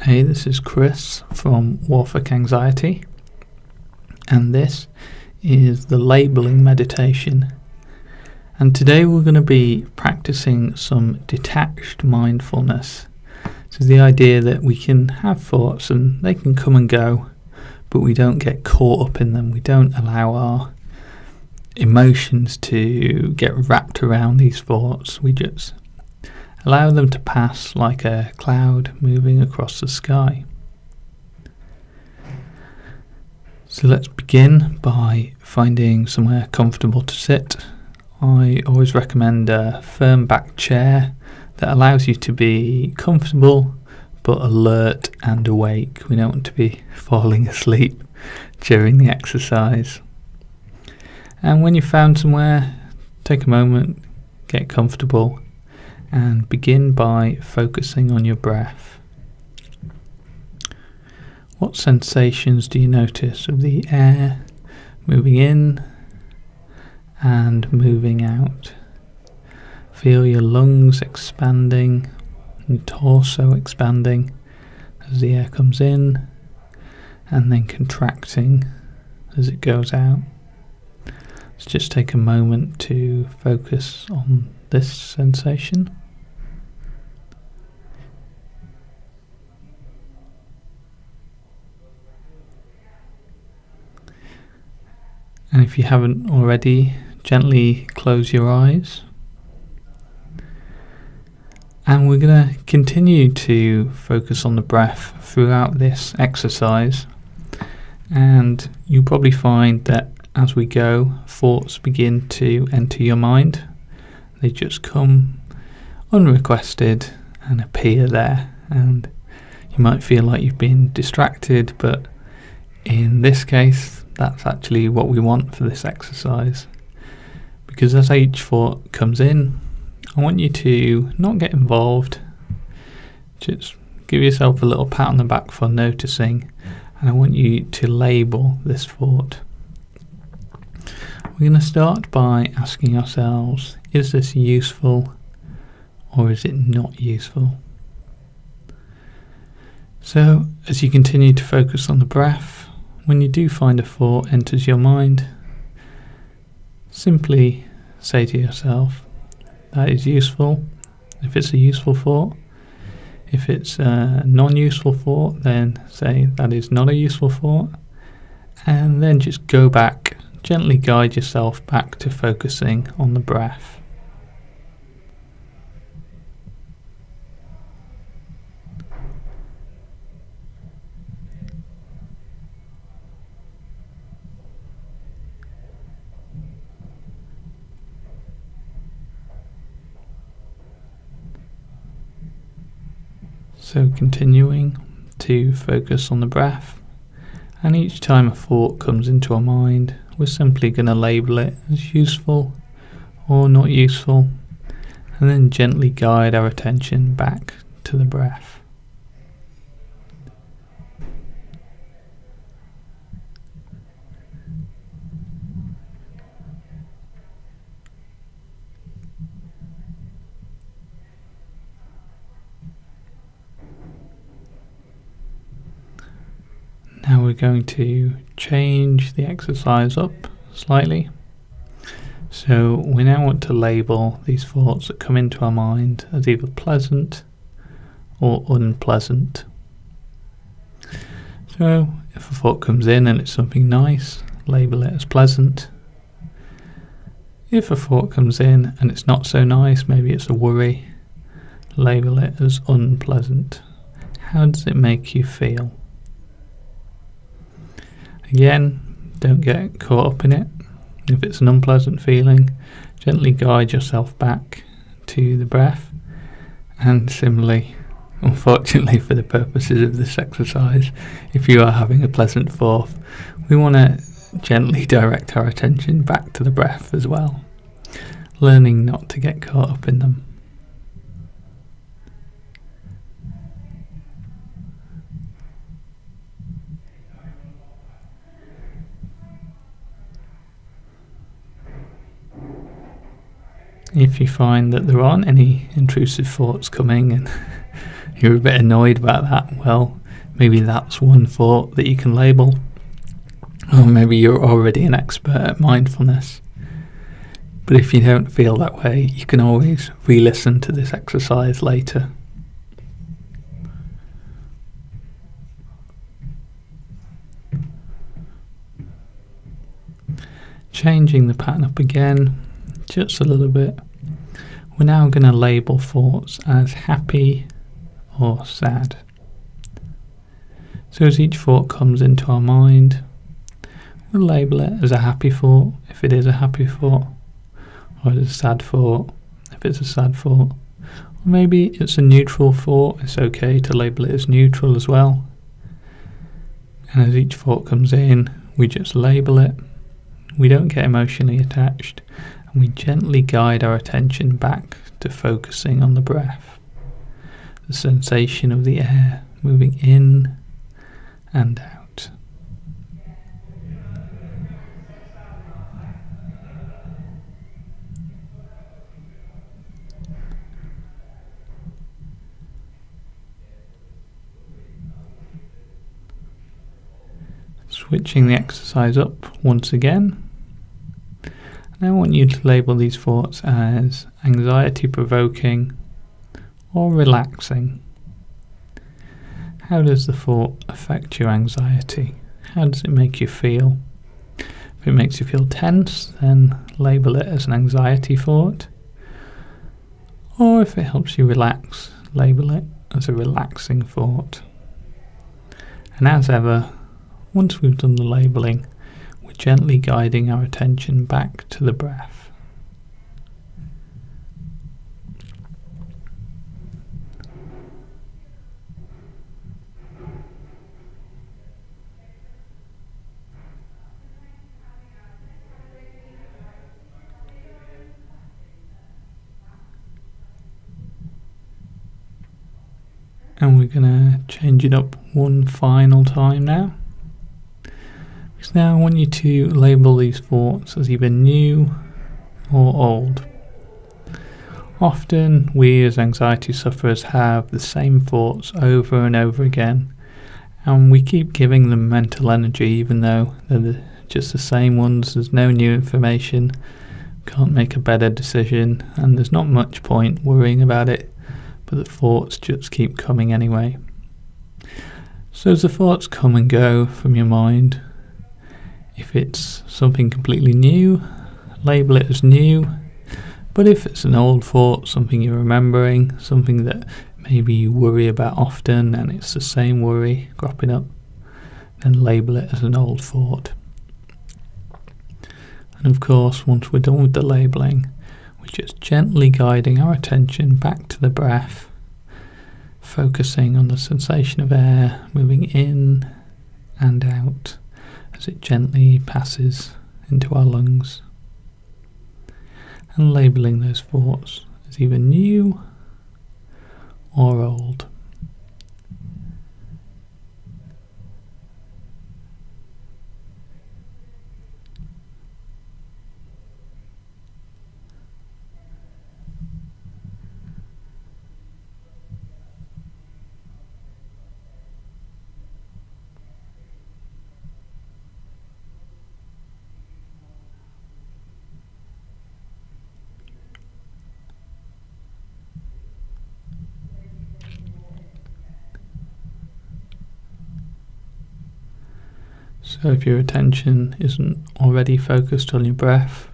Hey, this is Chris from Warfik Anxiety, and this is the labeling meditation. And today we're going to be practicing some detached mindfulness. So the idea that we can have thoughts and they can come and go, but we don't get caught up in them. We don't allow our emotions to get wrapped around these thoughts. We just allow them to pass like a cloud moving across the sky. So let's begin by finding somewhere comfortable to sit. I always recommend a firm back chair that allows you to be comfortable but alert and awake. We don't want to be falling asleep during the exercise. And when you've found somewhere, take a moment, get comfortable, and begin by focusing on your breath. What sensations do you notice of the air moving in and moving out? Feel your lungs expanding and torso expanding as the air comes in and then contracting as it goes out. Let's just take a moment to focus on this sensation. And if you haven't already, gently close your eyes. And we're going to continue to focus on the breath throughout this exercise. And you'll probably find that as we go, thoughts begin to enter your mind. They just come unrequested and appear there. And you might feel like you've been distracted, but in this case, that's actually what we want for this exercise. Because as each thought comes in, I want you to not get involved. Just give yourself a little pat on the back for noticing, and I want you to label this thought. We're going to start by asking ourselves, is this useful or is it not useful? So as you continue to focus on the breath, when you do find a thought enters your mind, simply say to yourself, that is useful, if it's a useful thought. If it's a non-useful thought, then say that is not a useful thought. And then just go back, gently guide yourself back to focusing on the breath. So continuing to focus on the breath, and each time a thought comes into our mind, we're simply going to label it as useful or not useful, and then gently guide our attention back to the breath. Now we're going to change the exercise up slightly. So we now want to label these thoughts that come into our mind as either pleasant or unpleasant. So if a thought comes in and it's something nice, label it as pleasant. If a thought comes in and it's not so nice, maybe it's a worry, label it as unpleasant. How does it make you feel? Again, don't get caught up in it. If it's an unpleasant feeling, gently guide yourself back to the breath. And similarly, unfortunately for the purposes of this exercise, if you are having a pleasant thought, we want to gently direct our attention back to the breath as well, learning not to get caught up in them. If you find that there aren't any intrusive thoughts coming and you're a bit annoyed about that, well, maybe that's one thought that you can label. Or maybe you're already an expert at mindfulness. But if you don't feel that way, you can always re-listen to this exercise later. Changing the pattern up again, just a little bit. We're now going to label thoughts as happy or sad. So as each thought comes into our mind, we'll label it as a happy thought if it is a happy thought, or as a sad thought if it's a sad thought. Or maybe it's a neutral thought. It's okay to label it as neutral as well. And as each thought comes in, we just label it. We don't get emotionally attached, and we gently guide our attention back to focusing on the breath, the sensation of the air moving in and out. Switching the exercise up once again. Now I want you to label these thoughts as anxiety-provoking or relaxing. How does the thought affect your anxiety? How does it make you feel? If it makes you feel tense, then label it as an anxiety thought. Or if it helps you relax, label it as a relaxing thought. And as ever, once we've done the labeling, we're gently guiding our attention back to the breath. And we're going to change it up one final time now. Because now I want you to label these thoughts as either new or old. Often we as anxiety sufferers have the same thoughts over and over again, and we keep giving them mental energy even though they're just the same ones. There's no new information, can't make a better decision, and there's not much point worrying about it, but the thoughts just keep coming anyway. So as the thoughts come and go from your mind, if it's something completely new, label it as new. But if it's an old thought, something you're remembering, something that maybe you worry about often and it's the same worry cropping up, then label it as an old thought. And of course, once we're done with the labeling, we're just gently guiding our attention back to the breath, focusing on the sensation of air moving in and out as it gently passes into our lungs, and labeling those thoughts as either new or old. So if your attention isn't already focused on your breath,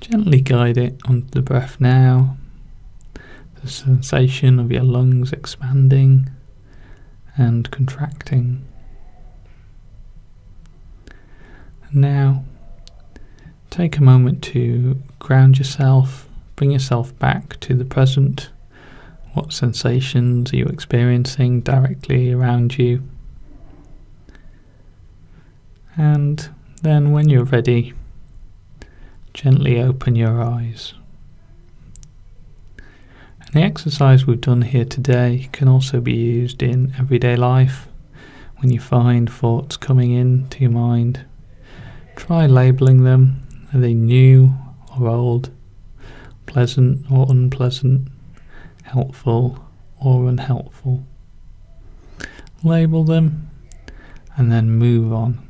gently guide it onto the breath now. The sensation of your lungs expanding and contracting. And now, take a moment to ground yourself, bring yourself back to the present. What sensations are you experiencing directly around you? And then when you're ready, gently open your eyes. And the exercise we've done here today can also be used in everyday life. When you find thoughts coming into your mind, try labeling them. Are they new or old? Pleasant or unpleasant? Helpful or unhelpful? label them, and then move on.